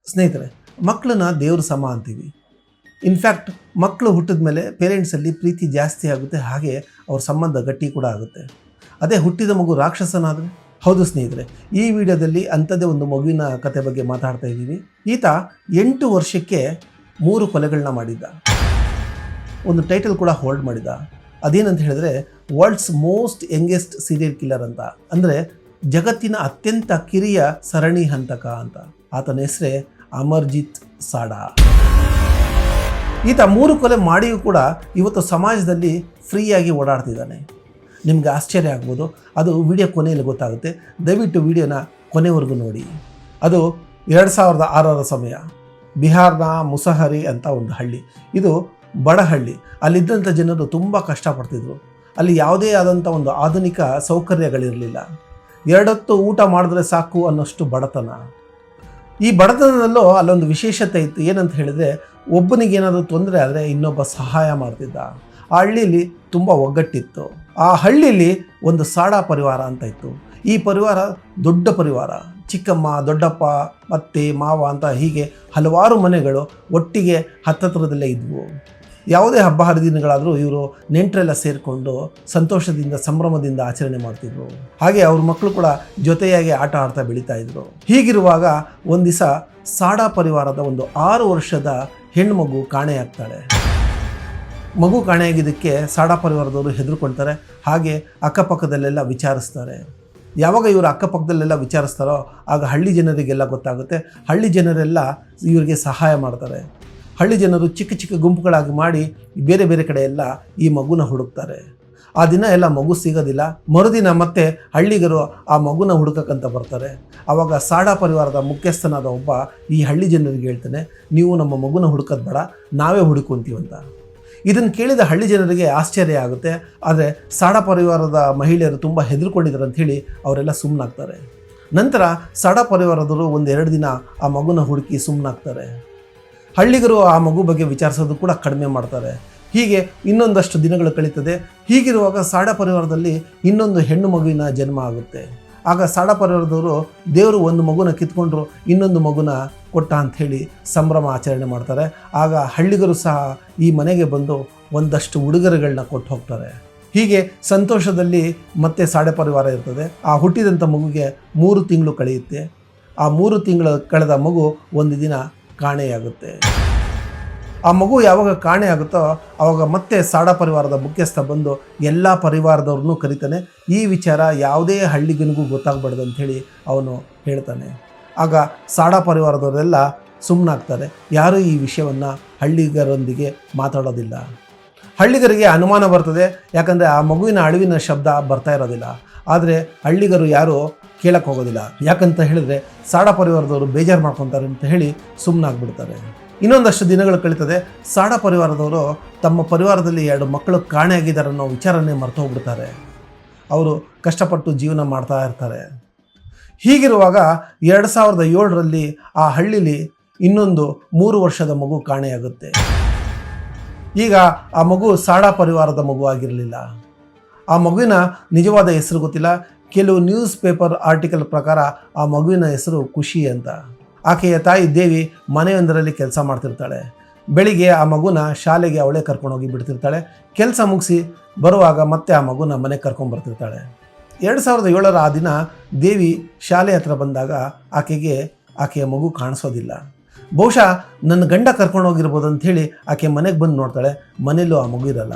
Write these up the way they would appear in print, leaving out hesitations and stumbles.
ಸ್ನೇಹಿತರೆ, ಮಕ್ಕಳನ್ನ ದೇವ್ರ ಸಮ ಅಂತೀವಿ. ಇನ್ಫ್ಯಾಕ್ಟ್ ಮಕ್ಕಳು ಹುಟ್ಟಿದ ಮೇಲೆ ಪೇರೆಂಟ್ಸಲ್ಲಿ ಪ್ರೀತಿ ಜಾಸ್ತಿ ಆಗುತ್ತೆ, ಹಾಗೆ ಅವ್ರ ಸಂಬಂಧ ಗಟ್ಟಿ ಕೂಡ ಆಗುತ್ತೆ. ಅದೇ ಹುಟ್ಟಿದ ಮಗು ರಾಕ್ಷಸನಾದರೆ? ಹೌದು ಸ್ನೇಹಿತರೆ, ಈ ವಿಡಿಯೋದಲ್ಲಿ ಅಂಥದ್ದೇ ಒಂದು ಮಗುವಿನ ಕತೆ ಬಗ್ಗೆ ಮಾತಾಡ್ತಾ ಇದ್ದೀವಿ. ಈತ 8 ವರ್ಷಕ್ಕೆ 3 ಕೊಲೆಗಳನ್ನ ಮಾಡಿದ್ದ. ಒಂದು ಟೈಟಲ್ ಕೂಡ ಹೋಲ್ಡ್ ಮಾಡಿದ. ಅದೇನಂತ ಹೇಳಿದ್ರೆ world's most youngest serial killer ಅಂತ, ಅಂದರೆ ಜಗತ್ತಿನ ಅತ್ಯಂತ ಕಿರಿಯ ಸರಣಿ ಹಂತಕ ಅಂತ. ಆತನ ಹೆಸರೇ ಅಮರ್ಜಿತ್ ಸಾಡಾ. ಈತ 3 ಕೊಲೆ ಮಾಡಿಯೂ ಕೂಡ ಇವತ್ತು ಸಮಾಜದಲ್ಲಿ ಫ್ರೀಯಾಗಿ ಓಡಾಡ್ತಿದ್ದಾನೆ. ನಿಮಗೆ ಆಶ್ಚರ್ಯ ಆಗ್ಬೋದು, ಅದು ವಿಡಿಯೋ ಕೊನೆಯಲ್ಲಿ ಗೊತ್ತಾಗುತ್ತೆ. ದಯವಿಟ್ಟು ವಿಡಿಯೋನ ಕೊನೆವರೆಗೂ ನೋಡಿ. ಅದು 2006ರ ಸಮಯ. ಬಿಹಾರ್ನ ಮುಸಹರಿ ಅಂತ ಒಂದು ಹಳ್ಳಿ. ಇದು ಬಡ ಹಳ್ಳಿ. ಅಲ್ಲಿದ್ದಂಥ ಜನರು ತುಂಬ ಕಷ್ಟಪಡ್ತಿದ್ರು. ಅಲ್ಲಿ ಯಾವುದೇ ಆದಂಥ ಒಂದು ಆಧುನಿಕ ಸೌಕರ್ಯಗಳಿರಲಿಲ್ಲ. 2 ಹೊತ್ತು ಊಟ ಮಾಡಿದ್ರೆ ಸಾಕು ಅನ್ನೋಷ್ಟು ಬಡತನ. ಈ ಬಡತನದಲ್ಲೂ ಅಲ್ಲೊಂದು ವಿಶೇಷತೆ ಇತ್ತು. ಏನಂತ ಹೇಳಿದರೆ, ಒಬ್ಬನಿಗೆ ಏನಾದರೂ ತೊಂದರೆ ಆದರೆ ಇನ್ನೊಬ್ಬ ಸಹಾಯ ಮಾಡ್ತಿದ್ದ. ಆ ಹಳ್ಳಿಯಲ್ಲಿ ತುಂಬ ಒಗ್ಗಟ್ಟಿತ್ತು. ಆ ಹಳ್ಳಿಯಲ್ಲಿ ಒಂದು ಸಾಡಾ ಪರಿವಾರ ಅಂತ ಇತ್ತು. ಈ ಪರಿವಾರ ದೊಡ್ಡ ಪರಿವಾರ. ಚಿಕ್ಕಮ್ಮ, ದೊಡ್ಡಪ್ಪ, ಅತ್ತೆ, ಮಾವ ಅಂತ ಹೀಗೆ ಹಲವಾರು ಮನೆಗಳು ಒಟ್ಟಿಗೆ ಹತ್ತತ್ರದಲ್ಲೇ ಇದ್ವು. ಯಾವುದೇ ಹಬ್ಬ ಹರಿದಿನಗಳಾದರೂ ಇವರು ನೆಂಟರೆಲ್ಲ ಸೇರಿಕೊಂಡು ಸಂತೋಷದಿಂದ ಸಂಭ್ರಮದಿಂದ ಆಚರಣೆ ಮಾಡ್ತಿದ್ರು. ಹಾಗೆ ಅವ್ರ ಮಕ್ಕಳು ಕೂಡ ಜೊತೆಯಾಗಿ ಆಟ ಆಡ್ತಾ ಬೆಳೀತಾ ಇದ್ರು. ಹೀಗಿರುವಾಗ ಒಂದು ದಿವಸ ಸಾಡಾ ಪರಿವಾರದ ಒಂದು 6 ವರ್ಷದ ಹೆಣ್ಣುಮಗು ಕಾಣೆಯಾಗ್ತಾಳೆ. ಮಗು ಕಾಣೆಯಾಗಿದ್ದಕ್ಕೆ ಸಾಡಾ ಪರಿವಾರದವರು ಹೆದರ್ಕೊಳ್ತಾರೆ. ಹಾಗೆ ಅಕ್ಕಪಕ್ಕದಲ್ಲೆಲ್ಲ ವಿಚಾರಿಸ್ತಾರೆ. ಯಾವಾಗ ಇವರು ಅಕ್ಕಪಕ್ಕದಲ್ಲೆಲ್ಲ ವಿಚಾರಿಸ್ತಾರೋ ಆಗ ಹಳ್ಳಿ ಜನರಿಗೆಲ್ಲ ಗೊತ್ತಾಗುತ್ತೆ. ಹಳ್ಳಿ ಜನರೆಲ್ಲ ಇವರಿಗೆ ಸಹಾಯ ಮಾಡ್ತಾರೆ. ಹಳ್ಳಿ ಜನರು ಚಿಕ್ಕ ಚಿಕ್ಕ ಗುಂಪುಗಳಾಗಿ ಮಾಡಿ ಬೇರೆ ಬೇರೆ ಕಡೆ ಎಲ್ಲ ಈ ಮಗುನ ಹುಡುಕ್ತಾರೆ. ಆ ದಿನ ಎಲ್ಲ ಮಗು ಸಿಗೋದಿಲ್ಲ. ಮರುದಿನ ಮತ್ತೆ ಹಳ್ಳಿಗರು ಆ ಮಗುನ ಹುಡುಕಕ್ಕಂತ ಬರ್ತಾರೆ. ಆವಾಗ ಸಾಡಾ ಪರಿವಾರದ ಮುಖ್ಯಸ್ಥನಾದ ಒಬ್ಬ ಈ ಹಳ್ಳಿ ಜನರಿಗೆ ಹೇಳ್ತಾನೆ, ನೀವು ನಮ್ಮ ಮಗುನ ಹುಡುಕೋದು ಬೇಡ, ನಾವೇ ಹುಡುಕೊಂತೀವಂತ. ಇದನ್ನು ಕೇಳಿದ ಹಳ್ಳಿ ಜನರಿಗೆ ಆಶ್ಚರ್ಯ ಆಗುತ್ತೆ. ಆದರೆ ಸಾಡಾ ಪರಿವಾರದ ಮಹಿಳೆಯರು ತುಂಬ ಹೆದರ್ಕೊಂಡಿದ್ದಾರೆ ಅಂಥೇಳಿ ಅವರೆಲ್ಲ ಸುಮ್ಮನಾಗ್ತಾರೆ. ನಂತರ ಸಾಡಾ ಪರಿವಾರದವರು 1-2 ದಿನ ಆ ಮಗುನ ಹುಡುಕಿ ಸುಮ್ಮನಾಗ್ತಾರೆ. ಹಳ್ಳಿಗರು ಆ ಮಗು ಬಗ್ಗೆ ವಿಚಾರಿಸೋದು ಕೂಡ ಕಡಿಮೆ ಮಾಡ್ತಾರೆ. ಹೀಗೆ ಇನ್ನೊಂದಷ್ಟು ದಿನಗಳು ಕಳೀತದೆ. ಹೀಗಿರುವಾಗ ಸಾಡಾ ಪರಿವಾರದಲ್ಲಿ ಇನ್ನೊಂದು ಹೆಣ್ಣು ಮಗುವಿನ ಜನ್ಮ ಆಗುತ್ತೆ. ಆಗ ಸಾಡಾ ಪರಿವಾರದವರು ದೇವರು ಒಂದು ಮಗುನ ಕಿತ್ಕೊಂಡ್ರು, ಇನ್ನೊಂದು ಮಗುನ ಕೊಟ್ಟ ಅಂಥೇಳಿ ಸಂಭ್ರಮ ಆಚರಣೆ ಮಾಡ್ತಾರೆ. ಆಗ ಹಳ್ಳಿಗರು ಸಹ ಈ ಮನೆಗೆ ಬಂದು ಒಂದಷ್ಟು ಉಡುಗೊರೆಗಳನ್ನ ಕೊಟ್ಟು ಹೋಗ್ತಾರೆ. ಹೀಗೆ ಸಂತೋಷದಲ್ಲಿ ಮತ್ತೆ ಸಾಡಾ ಪರಿವಾರ ಇರ್ತದೆ. ಆ ಹುಟ್ಟಿದಂಥ ಮಗುಗೆ 3 ತಿಂಗಳು ಕಳೆಯುತ್ತೆ. ಆ 3 ತಿಂಗಳು ಕಳೆದ ಮಗು ಒಂದು ದಿನ ಕಾಣೆಯಾಗುತ್ತೆ. ಆ ಮಗು ಯಾವಾಗ ಕಾಣೆ ಆಗುತ್ತೋ ಆವಾಗ ಮತ್ತೆ ಸಾಡಾ ಪರಿವಾರದ ಮುಖ್ಯಸ್ಥ ಬಂದು ಎಲ್ಲ ಪರಿವಾರದವ್ರನ್ನೂ ಕರೀತಾನೆ. ಈ ವಿಚಾರ ಯಾವುದೇ ಹಳ್ಳಿಗನಿಗೂ ಗೊತ್ತಾಗಬಾರ್ದು ಅಂಥೇಳಿ ಅವನು ಹೇಳ್ತಾನೆ. ಆಗ ಸಾಡಾ ಪರಿವಾರದವರೆಲ್ಲ ಸುಮ್ಮನಾಗ್ತಾರೆ. ಯಾರೂ ಈ ವಿಷಯವನ್ನು ಹಳ್ಳಿಗರೊಂದಿಗೆ ಮಾತಾಡೋದಿಲ್ಲ. ಹಳ್ಳಿಗರಿಗೆ ಅನುಮಾನ ಬರ್ತದೆ, ಯಾಕಂದರೆ ಆ ಮಗುವಿನ ಅಳುವಿನ ಶಬ್ದ ಬರ್ತಾ ಇರೋದಿಲ್ಲ. ಆದರೆ ಹಳ್ಳಿಗರು ಯಾರೂ ಕೇಳಕ್ಕೆ ಹೋಗೋದಿಲ್ಲ. ಯಾಕಂತ ಹೇಳಿದ್ರೆ ಸಾಡಾ ಪರಿವಾರದವರು ಬೇಜಾರು ಮಾಡ್ಕೊತಾರೆ ಅಂತ ಹೇಳಿ ಸುಮ್ಮನಾಗ್ಬಿಡ್ತಾರೆ. ಇನ್ನೊಂದಷ್ಟು ದಿನಗಳು ಕಳೀತದೆ. ಸಾಡಾ ಪರಿವಾರದವರು ತಮ್ಮ ಪರಿವಾರದಲ್ಲಿ 2 ಮಕ್ಕಳು ಕಾಣೆಯಾಗಿದ್ದಾರೆ ಅನ್ನೋ ವಿಚಾರನೇ ಮರೆತು ಹೋಗ್ಬಿಡ್ತಾರೆ. ಅವರು ಕಷ್ಟಪಟ್ಟು ಜೀವನ ಮಾಡ್ತಾ ಇರ್ತಾರೆ. ಹೀಗಿರುವಾಗ 2007ರಲ್ಲಿ ಆ ಹಳ್ಳಿಲಿ ಇನ್ನೊಂದು 3 ವರ್ಷದ ಮಗು ಕಾಣೆಯಾಗುತ್ತೆ. ಈಗ ಆ ಮಗು ಸಾಡಾ ಪರಿವಾರದ ಮಗು ಆಗಿರಲಿಲ್ಲ. ಆ ಮಗುವಿನ ನಿಜವಾದ ಹೆಸರು ಗೊತ್ತಿಲ್ಲ. ಕೆಲವು ನ್ಯೂಸ್ ಪೇಪರ್ ಆರ್ಟಿಕಲ್ ಪ್ರಕಾರ ಆ ಮಗುವಿನ ಹೆಸರು ಖುಷಿ ಅಂತ. ಆಕೆಯ ತಾಯಿ ದೇವಿ ಮನೆಯೊಂದರಲ್ಲಿ ಕೆಲಸ ಮಾಡ್ತಿರ್ತಾಳೆ. ಬೆಳಿಗ್ಗೆ ಆ ಮಗುನ ಶಾಲೆಗೆ ಅವಳೇ ಕರ್ಕೊಂಡೋಗಿ ಬಿಡ್ತಿರ್ತಾಳೆ. ಕೆಲಸ ಮುಗಿಸಿ ಬರುವಾಗ ಮತ್ತೆ ಆ ಮಗುನ ಮನೆಗೆ ಕರ್ಕೊಂಡ್ಬರ್ತಿರ್ತಾಳೆ. 2007ರ ಆ ದಿನ ದೇವಿ ಶಾಲೆ ಹತ್ರ ಬಂದಾಗ ಆಕೆಯ ಮಗು ಕಾಣಿಸೋದಿಲ್ಲ. ಬಹುಶಃ ನನ್ನ ಗಂಡ ಕರ್ಕೊಂಡೋಗಿರ್ಬೋದು ಅಂಥೇಳಿ ಆಕೆ ಮನೆಗೆ ಬಂದು ನೋಡ್ತಾಳೆ. ಮನೆಯಲ್ಲೂ ಆ ಮಗು ಇರಲ್ಲ.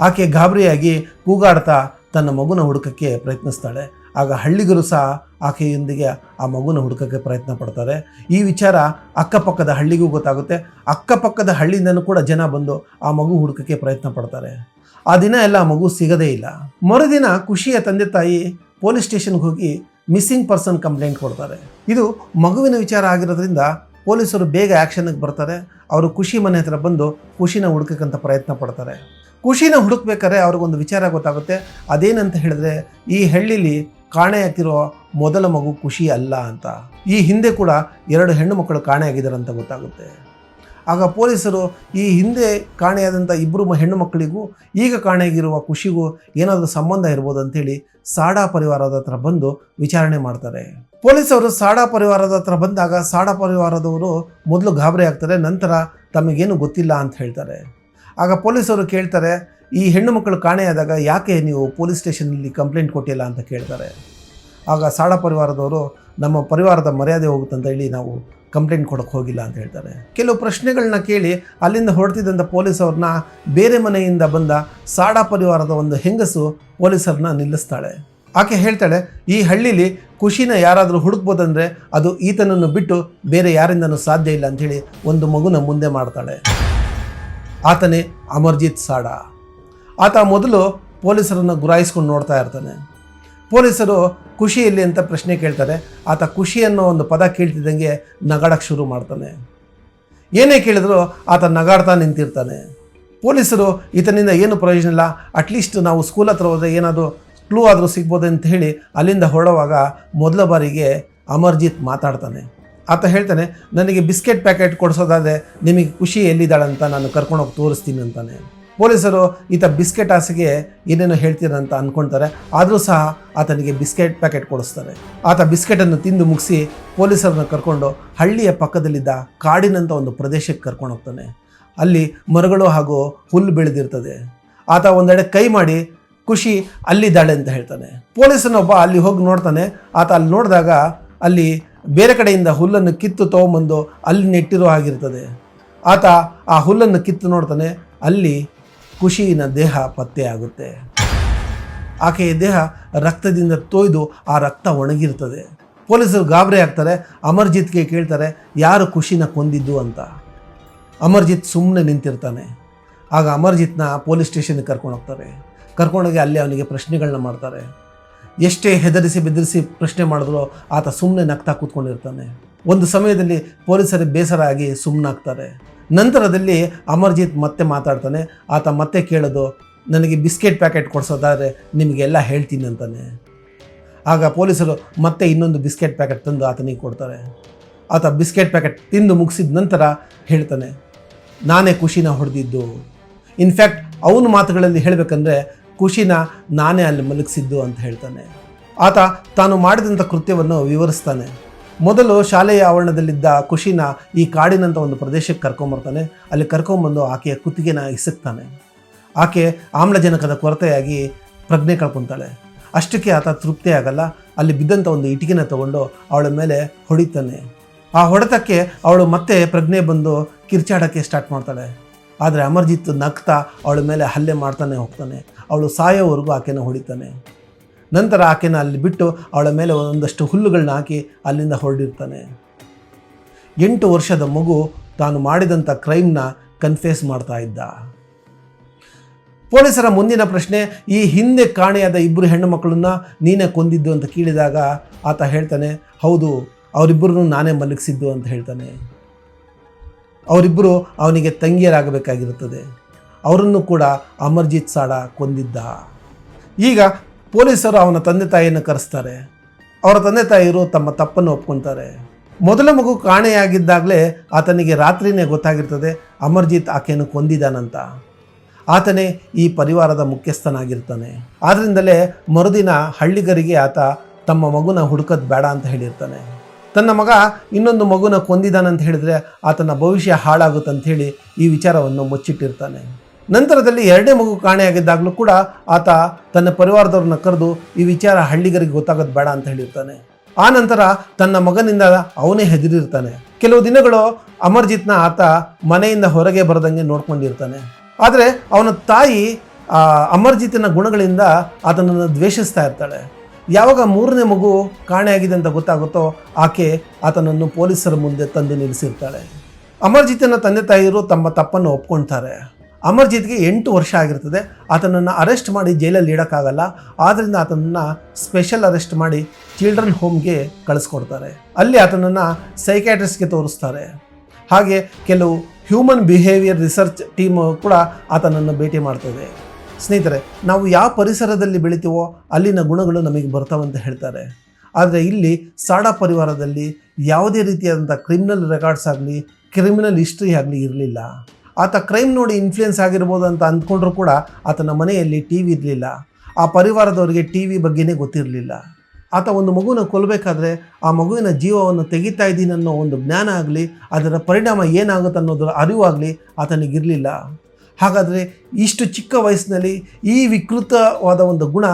ಆಕೆ ಗಾಬರಿಯಾಗಿ ಕೂಗಾಡ್ತಾ ತನ್ನ ಮಗುನ ಹುಡುಕಕ್ಕೆ ಪ್ರಯತ್ನಿಸ್ತಾಳೆ. ಆಗ ಹಳ್ಳಿಗರು ಸಹ ಆಕೆಯೊಂದಿಗೆ ಆ ಮಗುನ ಹುಡುಕಕ್ಕೆ ಪ್ರಯತ್ನ ಪಡ್ತಾರೆ. ಈ ವಿಚಾರ ಅಕ್ಕಪಕ್ಕದ ಹಳ್ಳಿಗೂ ಗೊತ್ತಾಗುತ್ತೆ. ಅಕ್ಕಪಕ್ಕದ ಹಳ್ಳಿಯಿಂದನೂ ಕೂಡ ಜನ ಬಂದು ಆ ಮಗು ಹುಡುಕಕ್ಕೆ ಪ್ರಯತ್ನ ಪಡ್ತಾರೆ. ಆ ದಿನ ಎಲ್ಲ ಆ ಮಗು ಸಿಗದೇ ಇಲ್ಲ. ಮರುದಿನ ಖುಷಿಯ ತಂದೆ ತಾಯಿ ಪೊಲೀಸ್ ಸ್ಟೇಷನ್ಗೆ ಹೋಗಿ ಮಿಸ್ಸಿಂಗ್ ಪರ್ಸನ್ ಕಂಪ್ಲೇಂಟ್ ಕೊಡ್ತಾರೆ. ಇದು ಮಗುವಿನ ವಿಚಾರ ಆಗಿರೋದ್ರಿಂದ ಪೊಲೀಸರು ಬೇಗ ಆ್ಯಕ್ಷನ್ಗೆ ಬರ್ತಾರೆ. ಅವರು ಖುಷಿ ಮನೆ ಹತ್ರ ಬಂದು ಖುಷಿನ ಹುಡುಕಕ್ಕಂತ ಪ್ರಯತ್ನ ಪಡ್ತಾರೆ. ಖುಷಿನ ಹುಡುಕ್ಬೇಕಾದ್ರೆ ಅವ್ರಿಗೊಂದು ವಿಚಾರ ಗೊತ್ತಾಗುತ್ತೆ. ಅದೇನಂತ ಹೇಳಿದ್ರೆ, ಈ ಹಳ್ಳಿಲಿ ಕಾಣೆಯಾಗಿರೋ ಮೊದಲ ಮಗು ಖುಷಿ ಅಲ್ಲ ಅಂತ. ಈ ಹಿಂದೆ ಕೂಡ 2 ಹೆಣ್ಣು ಮಕ್ಕಳು ಕಾಣೆಯಾಗಿದ್ದಾರೆ ಅಂತ ಗೊತ್ತಾಗುತ್ತೆ. ಆಗ ಪೊಲೀಸರು ಈ ಹಿಂದೆ ಕಾಣೆಯಾದಂಥ ಇಬ್ಬರು ಹೆಣ್ಣು ಮಕ್ಕಳಿಗೂ ಈಗ ಕಾಣೆಯಾಗಿರುವ ಖುಷಿಗೂ ಏನಾದರೂ ಸಂಬಂಧ ಇರ್ಬೋದು ಅಂತೇಳಿ ಸಾಡಾ ಪರಿವಾರದ ಹತ್ರ ಬಂದು ವಿಚಾರಣೆ ಮಾಡ್ತಾರೆ. ಪೊಲೀಸರು ಸಾಡಾ ಪರಿವಾರದ ಹತ್ರ ಬಂದಾಗ ಸಾಡಾ ಪರಿವಾರದವರು ಮೊದಲು ಗಾಬರಿ ಆಗ್ತಾರೆ, ನಂತರ ತಮಗೇನು ಗೊತ್ತಿಲ್ಲ ಅಂತ ಹೇಳ್ತಾರೆ. ಆಗ ಪೊಲೀಸರು ಕೇಳ್ತಾರೆ, ಈ ಹೆಣ್ಣು ಮಕ್ಕಳು ಕಾಣೆಯಾದಾಗ ಯಾಕೆ ನೀವು ಪೊಲೀಸ್ ಸ್ಟೇಷನಲ್ಲಿ ಕಂಪ್ಲೇಂಟ್ ಕೊಟ್ಟಿಲ್ಲ ಅಂತ ಕೇಳ್ತಾರೆ. ಆಗ ಸಾಡಾ ಪರಿವಾರದವರು ನಮ್ಮ ಪರಿವಾರದ ಮರ್ಯಾದೆ ಹೋಗುತ್ತಂತ ಹೇಳಿ ನಾವು ಕಂಪ್ಲೇಂಟ್ ಕೊಡೋಕ್ಕೆ ಹೋಗಿಲ್ಲ ಅಂತ ಹೇಳ್ತಾರೆ. ಕೆಲವು ಪ್ರಶ್ನೆಗಳನ್ನ ಕೇಳಿ ಅಲ್ಲಿಂದ ಹೊರಟಿದ್ದಂಥ ಪೊಲೀಸವ್ರನ್ನ ಬೇರೆ ಮನೆಯಿಂದ ಬಂದ ಸಾಡಾ ಪರಿವಾರದ ಒಂದು ಹೆಂಗಸು ಪೊಲೀಸರನ್ನ ನಿಲ್ಲಿಸ್ತಾಳೆ. ಆಕೆ ಹೇಳ್ತಾಳೆ, ಈ ಹಳ್ಳಿಲಿ ಖುಷಿನ ಯಾರಾದರೂ ಹುಡುಕ್ಬೋದಂದರೆ ಅದು ಈತನನ್ನು ಬಿಟ್ಟು ಬೇರೆ ಯಾರಿಂದನೂ ಸಾಧ್ಯ ಇಲ್ಲ ಅಂಥೇಳಿ ಒಂದು ಮಗುನ ಮುಂದೆ ಮಾಡ್ತಾಳೆ. ಆತನೇ ಅಮರ್ಜಿತ್ ಸಾಡಾ. ಆತ ಮೊದಲು ಪೊಲೀಸರನ್ನು ಗುರಾಯಿಸ್ಕೊಂಡು ನೋಡ್ತಾ ಇರ್ತಾನೆ. ಪೊಲೀಸರು ಖುಷಿ ಎಲ್ಲಿ ಅಂತ ಪ್ರಶ್ನೆ ಕೇಳ್ತಾರೆ. ಆತ ಖುಷಿ ಅನ್ನೋ ಒಂದು ಪದ ಕೇಳ್ತಿದ್ದಂಗೆ ನಗಾಡಕ್ಕೆ ಶುರು ಮಾಡ್ತಾನೆ. ಏನೇ ಕೇಳಿದ್ರು ಆತ ನಗಾಡ್ತಾ ನಿಂತಿರ್ತಾನೆ. ಪೊಲೀಸರು ಈತನಿಂದ ಏನು ಪ್ರಯೋಜನ ಇಲ್ಲ, ಅಟ್ಲೀಸ್ಟ್ ನಾವು ಸ್ಕೂಲ್ ಹತ್ರ ಹೋದರೆ ಏನಾದರೂ ಕ್ಲೂ ಆದರೂ ಸಿಗ್ಬೋದು ಅಂತ ಹೇಳಿ ಅಲ್ಲಿಂದ ಹೊರಡುವಾಗ ಮೊದಲ ಬಾರಿಗೆ ಅಮರ್ಜಿತ್ ಮಾತಾಡ್ತಾನೆ. ಆತ ಹೇಳ್ತಾನೆ, ನನಗೆ ಬಿಸ್ಕೆಟ್ ಪ್ಯಾಕೆಟ್ ಕೊಡಿಸೋದಾದರೆ ನಿಮಗೆ ಖುಷಿ ಎಲ್ಲಿದ್ದಾಳಂತ ನಾನು ಕರ್ಕೊಂಡೋಗಿ ತೋರಿಸ್ತೀನಿ ಅಂತಾನೆ. ಪೊಲೀಸರು ಈತ ಬಿಸ್ಕೆಟ್ ಆಸೆಗೆ ಏನೇನೋ ಹೇಳ್ತೀರಂತ ಅಂದ್ಕೊಳ್ತಾರೆ. ಆದರೂ ಸಹ ಆತನಿಗೆ ಬಿಸ್ಕೆಟ್ ಪ್ಯಾಕೆಟ್ ಕೊಡಿಸ್ತಾರೆ. ಆತ ಬಿಸ್ಕೆಟನ್ನು ತಿಂದು ಮುಗಿಸಿ ಪೊಲೀಸರನ್ನ ಕರ್ಕೊಂಡು ಹಳ್ಳಿಯ ಪಕ್ಕದಲ್ಲಿದ್ದ ಕಾಡಿನಂಥ ಒಂದು ಪ್ರದೇಶಕ್ಕೆ ಕರ್ಕೊಂಡು ಹೋಗ್ತಾನೆ. ಅಲ್ಲಿ ಮರಗಳು ಹಾಗೂ ಹುಲ್ಲು ಬೆಳೆದಿರ್ತದೆ. ಆತ ಒಂದೆಡೆ ಕೈ ಮಾಡಿ ಖುಷಿ ಅಲ್ಲಿದ್ದಾಳೆ ಅಂತ ಹೇಳ್ತಾನೆ. ಪೊಲೀಸನೊಬ್ಬ ಅಲ್ಲಿ ಹೋಗಿ ನೋಡ್ತಾನೆ. ಆತ ಅಲ್ಲಿ ನೋಡಿದಾಗ ಅಲ್ಲಿ ಬೇರೆ ಕಡೆಯಿಂದ ಹುಲ್ಲನ್ನು ಕಿತ್ತು ತೊಗೊಂಬಂದು ಅಲ್ಲಿ ನೆಟ್ಟಿರೋ ಹಾಗಿರ್ತದೆ. ಆತ ಆ ಹುಲ್ಲನ್ನು ಕಿತ್ತು ನೋಡ್ತಾನೆ. ಅಲ್ಲಿ ಖುಷಿನ ದೇಹ ಪತ್ತೆ ಆಗುತ್ತೆ. ಆಕೆಯ ದೇಹ ರಕ್ತದಿಂದ ತೊಯ್ದು ಆ ರಕ್ತ ಒಣಗಿರ್ತದೆ. ಪೊಲೀಸರು ಗಾಬರಿ ಆಗ್ತಾರೆ. ಅಮರ್ಜಿತ್ಗೆ ಕೇಳ್ತಾರೆ, ಯಾರು ಖುಷಿನ ಕೊಂದಿದ್ದು ಅಂತ. ಅಮರ್ಜಿತ್ ಸುಮ್ಮನೆ ನಿಂತಿರ್ತಾನೆ. ಆಗ ಅಮರ್ಜಿತ್ನ ಪೊಲೀಸ್ ಸ್ಟೇಷನ್ಗೆ ಕರ್ಕೊಂಡು ಹೋಗ್ತಾರೆ. ಕರ್ಕೊಂಡೋಗಿ ಅಲ್ಲಿ ಅವನಿಗೆ ಪ್ರಶ್ನೆಗಳನ್ನ ಮಾಡ್ತಾರೆ. ಎಷ್ಟೇ ಹೆದರಿಸಿ ಬೆದರಿಸಿ ಪ್ರಶ್ನೆ ಮಾಡಿದ್ರು ಆತ ಸುಮ್ಮನೆ ನಗ್ತಾ ಕೂತ್ಕೊಂಡಿರ್ತಾನೆ. ಒಂದು ಸಮಯದಲ್ಲಿ ಪೊಲೀಸರಿಗೆ ಬೇಸರ ಆಗಿ ಸುಮ್ಮನಾಗ್ತಾರೆ. ನಂತರದಲ್ಲಿ ಅಮರ್ಜಿತ್ ಮತ್ತೆ ಮಾತಾಡ್ತಾನೆ. ಆತ ಮತ್ತೆ ಕೇಳೋದು, ನನಗೆ ಬಿಸ್ಕೆಟ್ ಪ್ಯಾಕೆಟ್ ಕೊಡಿಸೋದಾದರೆ ನಿಮಗೆಲ್ಲ ಹೇಳ್ತೀನಿ ಅಂತಾನೆ. ಆಗ ಪೊಲೀಸರು ಮತ್ತೆ ಇನ್ನೊಂದು ಬಿಸ್ಕೆಟ್ ಪ್ಯಾಕೆಟ್ ತಂದು ಆತನಿಗೆ ಕೊಡ್ತಾರೆ. ಆತ ಬಿಸ್ಕೆಟ್ ಪ್ಯಾಕೆಟ್ ತಿಂದು ಮುಗಿಸಿದ ನಂತರ ಹೇಳ್ತಾನೆ, ನಾನೇ ಖುಷಿನ ಹೊಡೆದಿದ್ದು. ಇನ್ಫ್ಯಾಕ್ಟ್ ಅವನ ಮಾತುಗಳಲ್ಲಿ ಹೇಳಬೇಕಂದ್ರೆ ಖುಷಿನ ನಾನೇ ಅಲ್ಲಿ ಮಲಗಿಸಿದ್ದು ಅಂತ ಹೇಳ್ತಾನೆ. ಆತ ತಾನು ಮಾಡಿದಂಥ ಕೃತ್ಯವನ್ನು ವಿವರಿಸ್ತಾನೆ. ಮೊದಲು ಶಾಲೆಯ ಆವರಣದಲ್ಲಿದ್ದ ಖುಷಿನ ಈ ಕಾಡಿನಂಥ ಒಂದು ಪ್ರದೇಶಕ್ಕೆ ಕರ್ಕೊಂಬರ್ತಾನೆ. ಅಲ್ಲಿ ಕರ್ಕೊಂಬಂದು ಆಕೆಯ ಕುತ್ತಿಗೆನ ಇಸಕ್ತಾನೆ. ಆಕೆ ಆಮ್ಲಜನಕದ ಕೊರತೆಯಾಗಿ ಪ್ರಜ್ಞೆ ಕಳ್ಕೊತಾಳೆ. ಅಷ್ಟಕ್ಕೆ ಆತ ತೃಪ್ತಿ ಆಗಲ್ಲ. ಅಲ್ಲಿ ಬಿದ್ದಂಥ ಒಂದು ಇಟಿಕೆನ ತಗೊಂಡು ಅವಳ ಮೇಲೆ ಹೊಡಿತಾನೆ. ಆ ಹೊಡೆತಕ್ಕೆ ಅವಳು ಮತ್ತೆ ಪ್ರಜ್ಞೆ ಬಂದು ಕಿರ್ಚಾಡೋಕ್ಕೆ ಸ್ಟಾರ್ಟ್ ಮಾಡ್ತಾಳೆ. ಆದರೆ ಅಮರ್ಜಿತ್ ನಗ್ತಾ ಅವಳ ಮೇಲೆ ಹಲ್ಲೆ ಮಾಡ್ತಾನೆ ಹೋಗ್ತಾನೆ. ಅವಳು ಸಾಯೋವರೆಗೂ ಆಕೆನ ಹೊಡಿತಾನೆ. ನಂತರ ಆಕೆನ ಅಲ್ಲಿ ಬಿಟ್ಟು ಅವಳ ಮೇಲೆ ಒಂದಷ್ಟು ಹುಲ್ಲುಗಳನ್ನ ಹಾಕಿ ಅಲ್ಲಿಂದ ಹೊರಡಿರ್ತಾನೆ. 8 ವರ್ಷದ ಮಗು ತಾನು ಮಾಡಿದಂಥ ಕ್ರೈಮ್ನ ಕನ್ಫೆಸ್ ಮಾಡ್ತಾ ಇದ್ದ. ಪೊಲೀಸರ ಮುಂದಿನ ಪ್ರಶ್ನೆ, ಈ ಹಿಂದೆ ಕಾಣೆಯಾದ ಇಬ್ಬರು ಹೆಣ್ಣು ಮಕ್ಕಳನ್ನ ನೀನೇ ಕೊಂದಿದ್ದು ಅಂತ ಕೇಳಿದಾಗ ಆತ ಹೇಳ್ತಾನೆ, ಹೌದು, ಅವರಿಬ್ಬರನ್ನು ನಾನೇ ಮಲಗಿಸಿದ್ದು ಅಂತ ಹೇಳ್ತಾನೆ. ಅವರಿಬ್ಬರು ಅವನಿಗೆ ತಂಗಿಯರಾಗಬೇಕಾಗಿರುತ್ತದೆ. ಅವರನ್ನು ಕೂಡ ಅಮರ್ಜಿತ್ ಸಾಡಾ ಕೊಂದಿದ್ದ. ಈಗ ಪೊಲೀಸರು ಅವನ ತಂದೆ ತಾಯಿಯನ್ನು ಕರೆಸ್ತಾರೆ. ಅವರ ತಂದೆ ತಾಯಿಯರು ತಮ್ಮ ತಪ್ಪನ್ನು ಒಪ್ಕೊಳ್ತಾರೆ. ಮೊದಲ ಮಗು ಕಾಣೆಯಾಗಿದ್ದಾಗಲೇ ಆತನಿಗೆ ರಾತ್ರಿನೇ ಗೊತ್ತಾಗಿರ್ತದೆ ಅಮರ್ಜಿತ್ ಆಕೆಯನ್ನು ಕೊಂದಿದ್ದಾನಂತ. ಆತನೇ ಈ ಪರಿವಾರದ ಮುಖ್ಯಸ್ಥನಾಗಿರ್ತಾನೆ. ಆದ್ದರಿಂದಲೇ ಮರುದಿನ ಹಳ್ಳಿಗರಿಗೆ ಆತ ತಮ್ಮ ಮಗುನ ಹುಡುಕೋದು ಬೇಡ ಅಂತ ಹೇಳಿರ್ತಾನೆ. ತನ್ನ ಮಗ ಇನ್ನೊಂದು ಮಗುನ ಕೊಂದಿದ್ದಾನಂತ ಹೇಳಿದರೆ ಆತನ ಭವಿಷ್ಯ ಹಾಳಾಗುತ್ತಂಥೇಳಿ ಈ ವಿಚಾರವನ್ನು ಮುಚ್ಚಿಟ್ಟಿರ್ತಾನೆ. ನಂತರದಲ್ಲಿ 2ನೇ ಮಗು ಕಾಣೆಯಾಗಿದ್ದಾಗಲೂ ಕೂಡ ಆತ ತನ್ನ ಪರಿವಾರದವ್ರನ್ನ ಕರೆದು ಈ ವಿಚಾರ ಹಳ್ಳಿಗರಿಗೆ ಗೊತ್ತಾಗೋದು ಬೇಡ ಅಂತ ಹೇಳಿರ್ತಾನೆ. ಆ ನಂತರ ತನ್ನ ಮಗನಿಂದ ಅವನೇ ಹೆದರಿರ್ತಾನೆ. ಕೆಲವು ದಿನಗಳು ಅಮರ್ಜಿತ್ನ ಆತ ಮನೆಯಿಂದ ಹೊರಗೆ ಬರದಂಗೆ ನೋಡ್ಕೊಂಡಿರ್ತಾನೆ. ಆದರೆ ಅವನ ತಾಯಿ ಅಮರ್ಜಿತ್ನ ಗುಣಗಳಿಂದ ಆತನನ್ನು ದ್ವೇಷಿಸ್ತಾ ಇರ್ತಾಳೆ. ಯಾವಾಗ 3ನೇ ಮಗು ಕಾಣೆಯಾಗಿದೆ ಅಂತ ಗೊತ್ತಾಗುತ್ತೋ ಆಕೆ ಆತನನ್ನು ಪೊಲೀಸರ ಮುಂದೆ ತಂದು ನಿಲ್ಲಿಸಿರ್ತಾಳೆ. ಅಮರ್ಜಿತ್ನ ತಂದೆ ತಾಯಿಯರು ತಮ್ಮ ತಪ್ಪನ್ನು ಒಪ್ಕೊಳ್ತಾರೆ. ಅಮರ್ಜಿತ್ಗೆ 8 ವರ್ಷ ಆಗಿರ್ತದೆ. ಆತನನ್ನು ಅರೆಸ್ಟ್ ಮಾಡಿ ಜೈಲಲ್ಲಿ ಇಡೋಕ್ಕಾಗಲ್ಲ. ಆದ್ದರಿಂದ ಆತನನ್ನು ಸ್ಪೆಷಲ್ ಅರೆಸ್ಟ್ ಮಾಡಿ ಚಿಲ್ಡ್ರನ್ ಹೋಮ್ಗೆ ಕಳಿಸ್ಕೊಡ್ತಾರೆ. ಅಲ್ಲಿ ಆತನನ್ನು ಸೈಕ್ಯಾಟ್ರಿಸ್ಟ್ಗೆ ತೋರಿಸ್ತಾರೆ. ಹಾಗೆ ಕೆಲವು ಹ್ಯೂಮನ್ ಬಿಹೇವಿಯರ್ ರಿಸರ್ಚ್ ಟೀಮ್ ಕೂಡ ಆತನನ್ನು ಭೇಟಿ ಮಾಡ್ತದೆ. ಸ್ನೇಹಿತರೆ, ನಾವು ಯಾವ ಪರಿಸರದಲ್ಲಿ ಬೆಳಿತೀವೋ ಅಲ್ಲಿನ ಗುಣಗಳು ನಮಗೆ ಬರ್ತಾವಂತ ಹೇಳ್ತಾರೆ. ಆದರೆ ಇಲ್ಲಿ ಸಾಡಾ ಪರಿವಾರದಲ್ಲಿ ಯಾವುದೇ ರೀತಿಯಾದಂಥ ಕ್ರಿಮಿನಲ್ ರೆಕಾರ್ಡ್ಸ್ ಆಗಲಿ ಕ್ರಿಮಿನಲ್ ಹಿಸ್ಟ್ರಿ ಆಗಲಿ ಇರಲಿಲ್ಲ. ಆತ ಕ್ರೈಮ್ ನೋಡಿ ಇನ್ಫ್ಲುಯೆನ್ಸ್ ಆಗಿರ್ಬೋದು ಅಂತ ಅಂದ್ಕೊಂಡ್ರೂ ಕೂಡ ಆತನ ಮನೆಯಲ್ಲಿ ಟಿ ವಿ ಇರಲಿಲ್ಲ. ಆ ಪರಿವಾರದವರಿಗೆ ಟಿ ವಿ ಬಗ್ಗೆನೇ ಗೊತ್ತಿರಲಿಲ್ಲ. ಆತ ಒಂದು ಮಗುನ ಕೊಲ್ಲಬೇಕಾದ್ರೆ ಆ ಮಗುವಿನ ಜೀವವನ್ನು ತೆಗಿತಾ ಇದ್ದೀನಿ ಅನ್ನೋ ಒಂದು ಜ್ಞಾನ ಆಗಲಿ, ಅದರ ಪರಿಣಾಮ ಏನಾಗುತ್ತೆ ಅನ್ನೋದರ ಅರಿವಾಗಲಿ ಆತನಿಗಿರಲಿಲ್ಲ. ಹಾಗಾದರೆ ಇಷ್ಟು ಚಿಕ್ಕ ವಯಸ್ಸಿನಲ್ಲಿ ಈ ವಿಕೃತವಾದ ಒಂದು ಗುಣ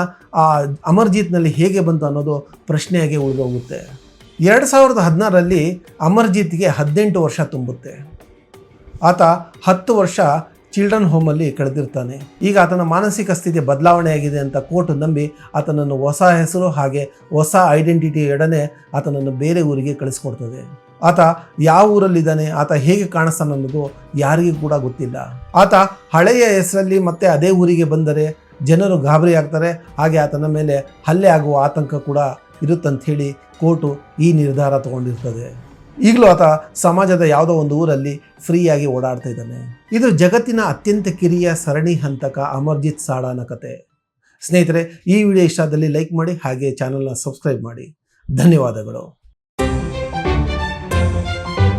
ಆ ಅಮರ್ಜಿತ್ನಲ್ಲಿ ಹೇಗೆ ಬಂತು ಅನ್ನೋದು ಪ್ರಶ್ನೆಯಾಗಿ ಉಳಿದೋಗುತ್ತೆ. 2016ರಲ್ಲಿ ಅಮರ್ಜಿತ್ಗೆ 18 ವರ್ಷ ತುಂಬುತ್ತೆ. ಆತ 10 ವರ್ಷ ಚಿಲ್ಡ್ರನ್ ಹೋಮಲ್ಲಿ ಕಳೆದಿರ್ತಾನೆ. ಈಗ ಆತನ ಮಾನಸಿಕ ಸ್ಥಿತಿ ಬದಲಾವಣೆಯಾಗಿದೆ ಅಂತ ಕೋರ್ಟ್ ನಂಬಿ ಆತನನ್ನು ಹೊಸ ಹೆಸರು ಹಾಗೆ ಹೊಸ ಐಡೆಂಟಿಟಿ ಎಡನೆ ಆತನನ್ನು ಬೇರೆ ಊರಿಗೆ ಕಳಿಸ್ಕೊಡ್ತದೆ. ಆತ ಯಾವ ಊರಲ್ಲಿದ್ದಾನೆ, ಆತ ಹೇಗೆ ಕಾಣಿಸ್ತಾನೆ ಅನ್ನೋದು ಯಾರಿಗೂ ಕೂಡ ಗೊತ್ತಿಲ್ಲ. ಆತ ಹಳೆಯ ಹೆಸರಲ್ಲಿ ಮತ್ತೆ ಅದೇ ಊರಿಗೆ ಬಂದರೆ ಜನರು ಗಾಬರಿ ಆಗ್ತಾರೆ, ಹಾಗೆ ಆತನ ಮೇಲೆ ಹಲ್ಲೆ ಆಗುವ ಆತಂಕ ಕೂಡ ಇರುತ್ತಂಥೇಳಿ ಕೋರ್ಟು ಈ ನಿರ್ಧಾರ ತಗೊಂಡಿರ್ತದೆ. ಈಗಲೂ ಆತ ಸಮಾಜದ ಯಾವುದೋ ಒಂದು ಊರಲ್ಲಿ ಫ್ರೀಯಾಗಿ ಓಡಾಡ್ತಾ ಇದ್ದಾನೆ. ಇದು ಜಗತ್ತಿನ ಅತ್ಯಂತ ಕಿರಿಯ ಸರಣಿ ಹಂತಕ ಅಮರ್ಜಿತ್ ಸಾಡಾನ ಕತೆ. ಸ್ನೇಹಿತರೆ, ಈ ವಿಡಿಯೋ ಇಷ್ಟ ಆದಲ್ಲಿ ಲೈಕ್ ಮಾಡಿ, ಹಾಗೆ ಚಾನಲ್ನ ಸಬ್ಸ್ಕ್ರೈಬ್ ಮಾಡಿ. ಧನ್ಯವಾದಗಳು.